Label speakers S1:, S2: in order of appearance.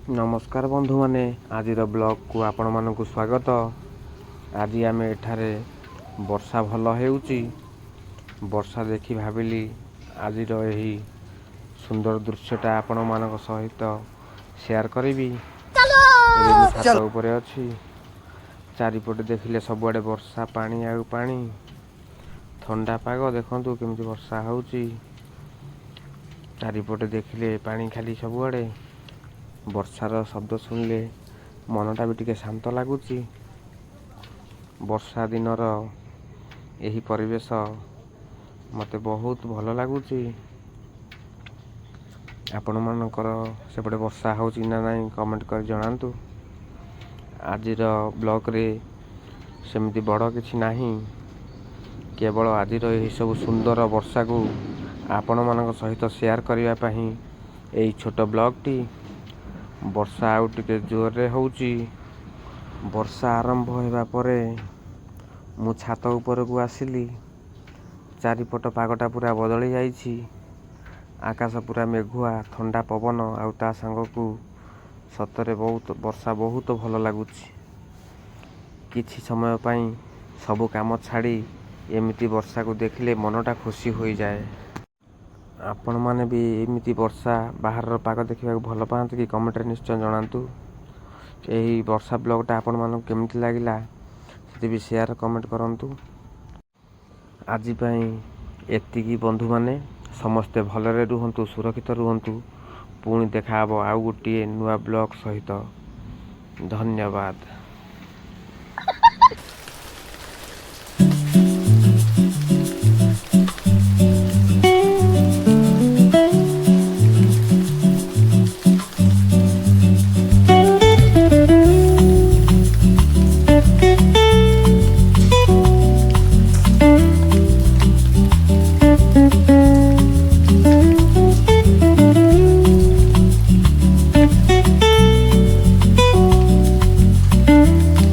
S1: नमस्कार बंधु माने आज ब्लॉग को आपण मानक स्वागत। आज आम एठारे वर्षा भल हेउची वर्षा देखि भाविली आज यही सुंदर दृश्यटा आपण मानक सहित शेयर करी। छात उपरे अछि चारिपटे देखिले सबुआडे वर्षा पानी आउ पानी ठंडा पाग देखंतु केमती वर्षा होउची चारिपटे देखिले पानी खाली सबुआडे वर्षार शब्द सुनिले मनटा भी टिके शांत लगुची। वर्षा दिनर यही परिवेश मते बहुत भल लगुची। आपण मानकर सेपटे वर्षा होउची ना नहीं कमेंट कर जणांतु। आजिर ब्लॉग रे सेमती बड़ किछि नाही केवल आजिर यही सब सुंदर वर्षा को आपण मानक सहित शेयर करबा पई एई छोट ब्लॉग टी। वर्षा आउ टिके जोर रे होउची वर्षा आरंभ हेबा परे मु छात ऊपर को आसिली चारिपट पागटा पूरा बदली जाइछि आकाश पूरा मेघुआ ठंडा पवन आउ ता संग को सतरे बहुत वर्षा बहुत भल लगुछि। किछि समय पई सब काम छाड़ी एमिति वर्षा को देखिले मनटा खुशी होई जाए। आपण माने भी एमिति वर्षा बाहर पाग देखा भल पाते कि कमेंट रे निश्चय जणांतु। यही वर्षा ब्लॉगटा आपण मानक केमिति लागिला से भी शेयर कमेंट करंतु। आज पई एतिकी बंधु माने समस्ते भलरे रुहंतु सुरक्षित रुहंतु। पुणी देखा आउ गोटे नुआ ब्लॉग सहित। धन्यवाद।